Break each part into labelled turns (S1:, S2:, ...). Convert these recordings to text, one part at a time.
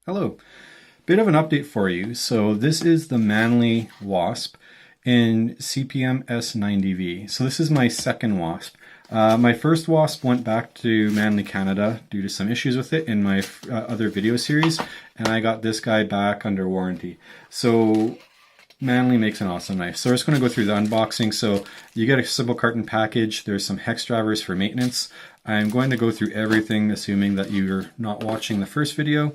S1: Hello, bit of an update for you. So this is the Manly WASP in CPM S90V. So this is my second WASP. My first WASP went back to Manly, Canada due to some issues with it in my other video series, and I got this guy back under warranty. So Manly makes an awesome knife. So we're just going to go through the unboxing. So you get a simple carton package. There's some hex drivers for maintenance. I'm going to go through everything, assuming that you're not watching the first video.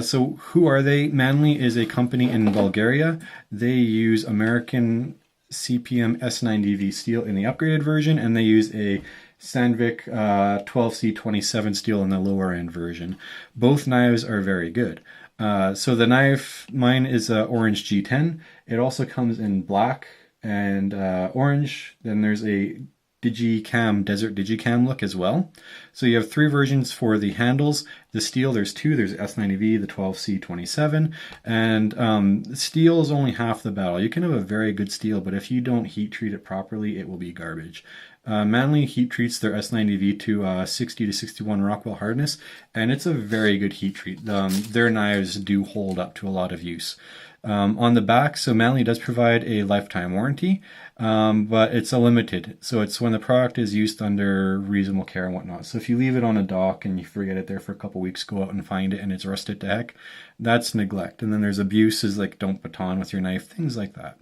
S1: So who are they? Manly is a company in Bulgaria. They use American CPM S90V steel in the upgraded version, and they use a Sandvik 12C27 steel in the lower end version. Both knives are very good. So the knife, mine is orange G10. It also comes in black and orange. Then there's a Digicam, Desert Digicam look as well. So you have three versions for the handles. The steel, there's two. There's S90V, the 12C27, and steel is only half the battle. You can have a very good steel, but if you don't heat treat it properly, it will be garbage. Manly heat treats their S90V to 60 to 61 Rockwell hardness, and it's a very good heat treat. Their knives do hold up to a lot of use. On the back, so Manly does provide a lifetime warranty, but it's a limited. So it's when the product is used under reasonable care and whatnot. So if you leave it on a dock and you forget it there for a couple weeks, go out and find it and it's rusted to heck, that's neglect. And then there's abuses like don't baton with your knife, things like that.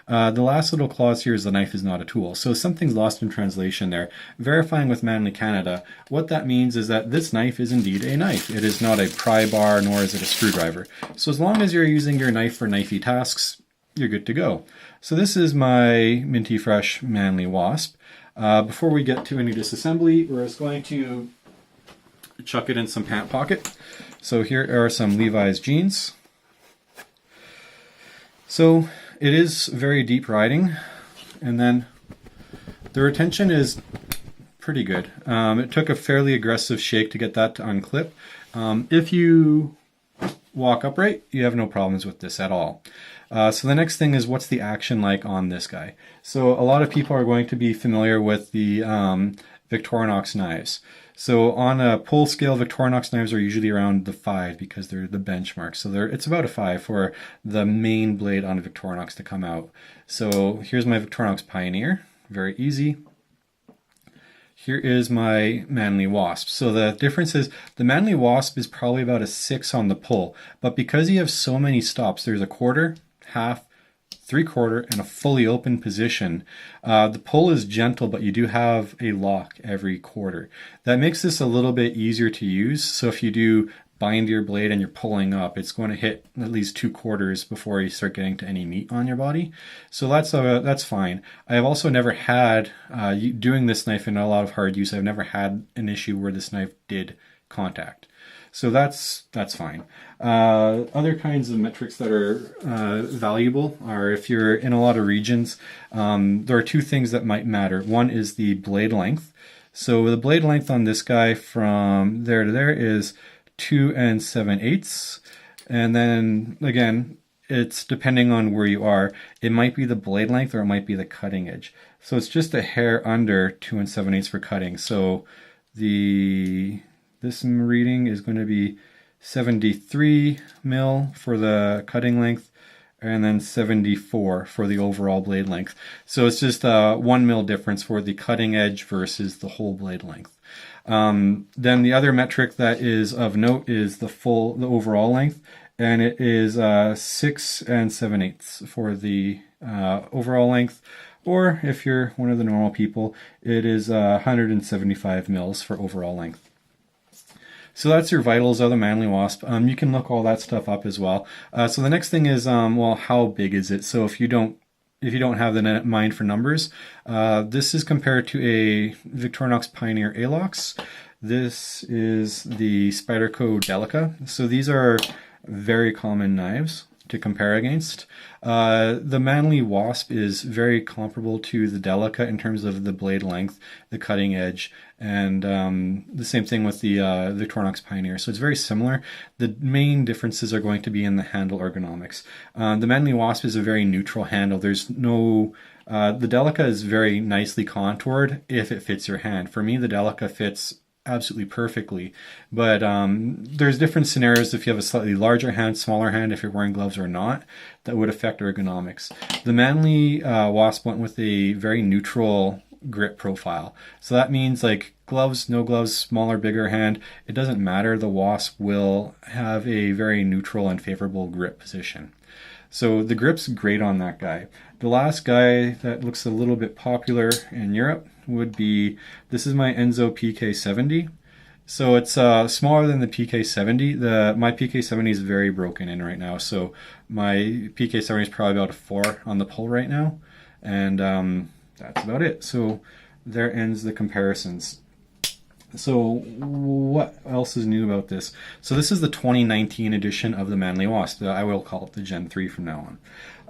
S1: The last little clause here is the knife is not a tool. So something's lost in translation there. Verifying with Manly Canada, what that means is that this knife is indeed a knife. It is not a pry bar, nor is it a screwdriver. So as long as you're using your knife for knifey tasks, you're good to go. So this is my minty fresh Manly WASP. Before we get to any disassembly, we're just going to chuck it in some pant pocket. So here are some Levi's jeans. So it is very deep riding, and then the retention is pretty good. It took a fairly aggressive shake to get that to unclip. If you walk upright, you have no problems with this at all. So the next thing is, what's the action like on this guy? So a lot of people are going to be familiar with the Victorinox knives. So on a pull scale, Victorinox knives are usually around the 5 because they're the benchmark. So it's about a 5 for the main blade on a Victorinox to come out. So here's my Victorinox Pioneer, very easy. Here is my Manly WASP. So the difference is the Manly WASP is probably about a 6 on the pull, but because you have so many stops, there's a quarter, half, 3/4, and a fully open position. The pull is gentle, but you do have a lock every quarter. That makes this a little bit easier to use. So if you do bind your blade and you're pulling up, it's going to hit at least 2/4 before you start getting to any meat on your body. So that's fine. I have also never had, doing this knife in a lot of hard use, I've never had an issue where this knife did contact. So that's fine. Other kinds of metrics that are valuable are if you're in a lot of regions, there are two things that might matter. One is the blade length. So the blade length on this guy from there to there is 2 7/8, and then again, it's depending on where you are. It might be the blade length or it might be the cutting edge. So it's just a hair under 2 7/8 for cutting. So this reading is going to be 73 mil for the cutting length, and then 74 for the overall blade length. So it's just a 1 mil difference for the cutting edge versus the whole blade length. Then the other metric that is of note is the overall length, and it is 6 7/8 for the overall length, or if you're one of the normal people, it is 175 mils for overall length. So that's your vitals of the Manly WASP. You can look all that stuff up as well. So the next thing is, well, how big is it? So if you don't have the mind for numbers, this is compared to a Victorinox Pioneer Alox. This is the Spyderco Delica. So these are very common knives to compare against. The Manly WASP is very comparable to the Delica in terms of the blade length, the cutting edge, and the same thing with the Victorinox Pioneer. So it's very similar. The main differences are going to be in the handle ergonomics. The Manly WASP is a very neutral handle. There's no the Delica is very nicely contoured if it fits your hand. For me, the Delica fits absolutely perfectly. But there's different scenarios if you have a slightly larger hand, smaller hand, if you're wearing gloves or not, that would affect ergonomics. The Manly Wasp went with a very neutral grip profile. So that means like gloves, no gloves, smaller, bigger hand, it doesn't matter. The Wasp will have a very neutral and favorable grip position. So the grip's great on that guy. The last guy that looks a little bit popular in Europe would be, this is my Enzo PK70. So it's smaller than the PK70. My PK70 is very broken in right now. So my PK70 is probably about a 4 on the pull right now. And that's about it. So there ends the comparisons. So what else is new about this? So this is the 2019 edition of the Manly Wasp. I will call it the Gen 3 from now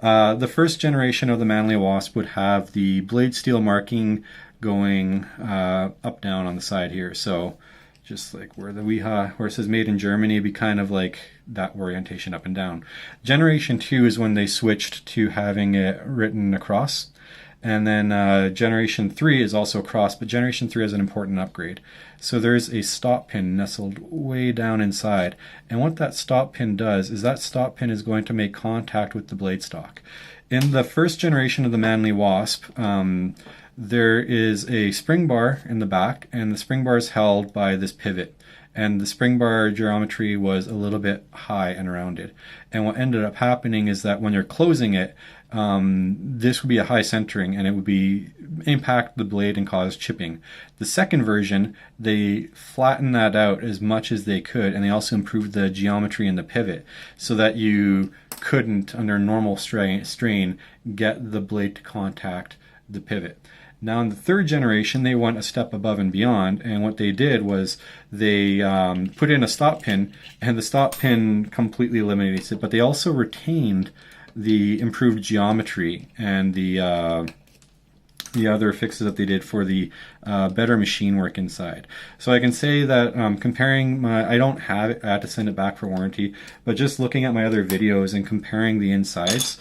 S1: on. The first generation of the Manly Wasp would have the blade steel marking going up down on the side here. So just like where the Weha, where it says made in Germany, it'd be kind of like that orientation up and down. Generation 2 is when they switched to having it written across. And then Generation 3 is also across, but Generation 3 has an important upgrade. So there's a stop pin nestled way down inside. And what that stop pin does is that stop pin is going to make contact with the blade stock. In the first generation of the Manly Wasp, there is a spring bar in the back, and the spring bar is held by this pivot. And the spring bar geometry was a little bit high and rounded. And what ended up happening is that when you're closing it, this would be a high centering and it would be impact the blade and cause chipping. The second version, they flattened that out as much as they could, and they also improved the geometry in the pivot so that you couldn't, under normal strain, get the blade to contact the pivot. Now in the third generation, they went a step above and beyond, and what they did was they put in a stop pin, and the stop pin completely eliminates it, but they also retained the improved geometry and the other fixes that they did for the better machine work inside. So I can say that comparing my, I don't have it, I had to send it back for warranty, but just looking at my other videos and comparing the insides,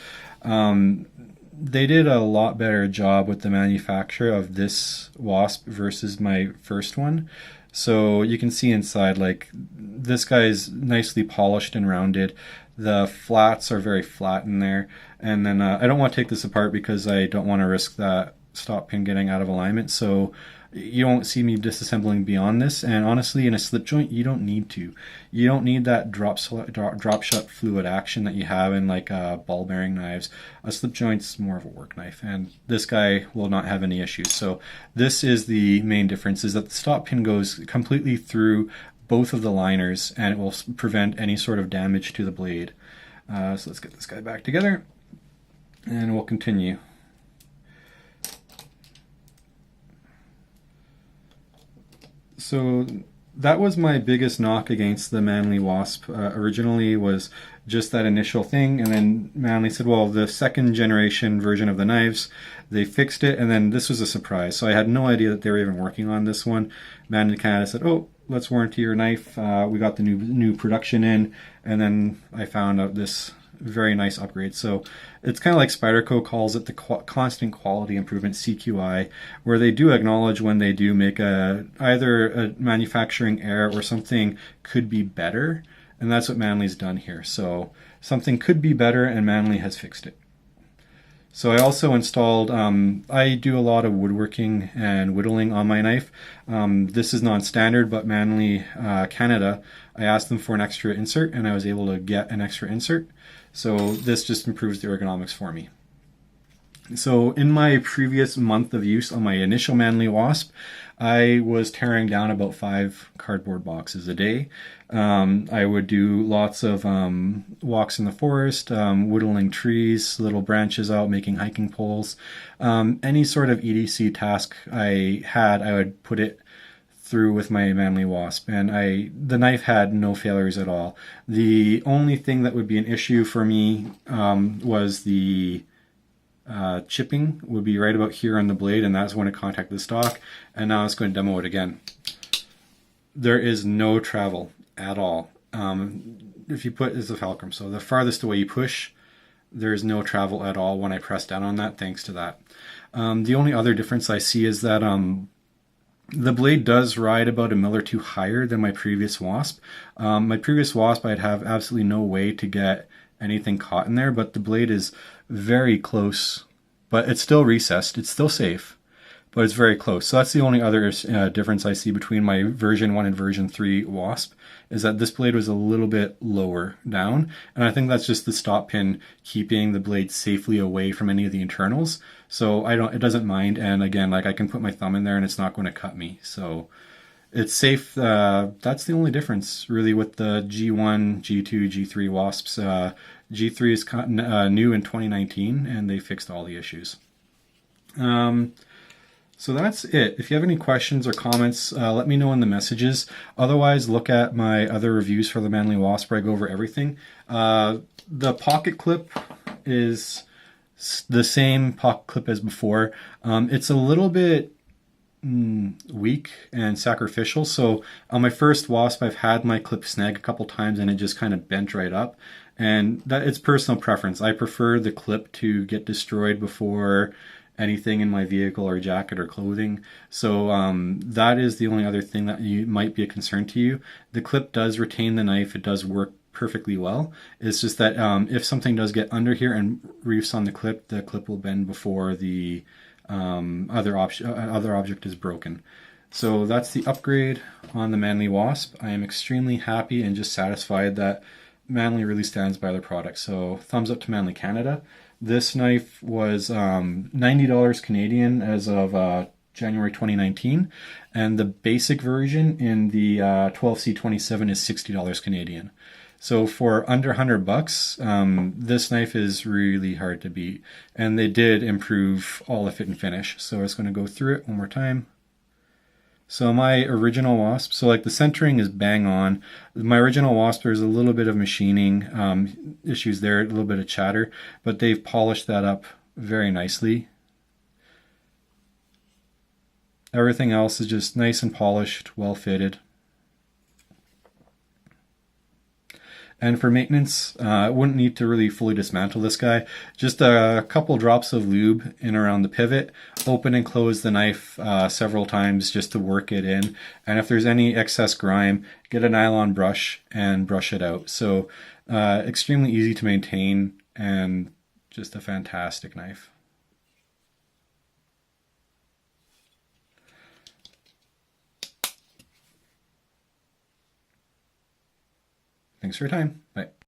S1: they did a lot better job with the manufacture of this Wasp versus my first one. So you can see inside, like, this guy is nicely polished and rounded. The flats are very flat in there. And then I don't want to take this apart because I don't want to risk that stop pin getting out of alignment. So you won't see me disassembling beyond this. And honestly, in a slip joint, you don't need to. You don't need that drop shut fluid action that you have in like ball bearing knives. A slip joint's more of a work knife, and this guy will not have any issues. So this is the main difference, is that the stop pin goes completely through both of the liners, and it will prevent any sort of damage to the blade. So let's get this guy back together, and we'll continue. So that was my biggest knock against the Manly Wasp. Originally was just that initial thing, and then Manly said, well, the second generation version of the knives, they fixed it, and then this was a surprise. So I had no idea that they were even working on this one. Manly kind of said, oh, let's warranty your knife. We got the new production in, and then I found out this very nice upgrade. So it's kind of like Spyderco calls it the constant quality improvement, CQI, where they do acknowledge when they do make either a manufacturing error or something could be better, and that's what Manly's done here. So something could be better, and Manly has fixed it. So I also installed, I do a lot of woodworking and whittling on my knife. This is non-standard, but Manly Canada, I asked them for an extra insert, and I was able to get an extra insert. So this just improves the ergonomics for me. So in my previous month of use on my initial Manly Wasp, I was tearing down about 5 cardboard boxes a day. I would do lots of walks in the forest, whittling trees, little branches out, making hiking poles. Any sort of EDC task I had, I would put it through with my Manly Wasp, and the knife had no failures at all. The only thing that would be an issue for me was the chipping would be right about here on the blade, and that's when it contacted the stock. And now it's going to demo it again. There is no travel at all. If you put, it's a fulcrum, so the farthest away you push, there's no travel at all when I press down on that, thanks to that. The only other difference I see is that The blade does ride about a mil or two higher than my previous Wasp. My previous Wasp, I'd have absolutely no way to get anything caught in there, but the blade is very close, but it's still recessed. It's still safe, but it's very close. So that's the only other difference I see between my version 1 and version 3 Wasp, is that this blade was a little bit lower down, and I think that's just the stop pin keeping the blade safely away from any of the internals. So it doesn't mind, and again, like I can put my thumb in there and it's not going to cut me. So it's safe. That's the only difference really with the G1, G2, G3 Wasps. G3 is new in 2019 and they fixed all the issues. So that's it. If you have any questions or comments, let me know in the messages. Otherwise, look at my other reviews for the Manly Wasp where I go over everything. The pocket clip is the same pocket clip as before. It's a little bit weak and sacrificial. So on my first Wasp, I've had my clip snag a couple times and it just kind of bent right up. And that it's personal preference. I prefer the clip to get destroyed before anything in my vehicle or jacket or clothing. So that is the only other thing that might be a concern to you. The clip does retain the knife. It does work perfectly well. It's just that if something does get under here and reefs on the clip will bend before the other object is broken. So that's the upgrade on the Manly Wasp. I am extremely happy and just satisfied that Manly really stands by their product. So thumbs up to Manly Canada. This knife was $90 Canadian as of January 2019, and the basic version in the 12C27 is $60 Canadian. So for under 100 bucks, this knife is really hard to beat, and they did improve all the fit and finish. So I was going to go through it one more time. So my original Wasp, so like the centering is bang on. My original Wasp, there's a little bit of machining issues there, a little bit of chatter, but they've polished that up very nicely. Everything else is just nice and polished, well fitted. And for maintenance, I wouldn't need to really fully dismantle this guy. Just a couple drops of lube in around the pivot, open and close the knife several times just to work it in. And if there's any excess grime, get a nylon brush and brush it out. So extremely easy to maintain and just a fantastic knife. Thanks for your time. Bye.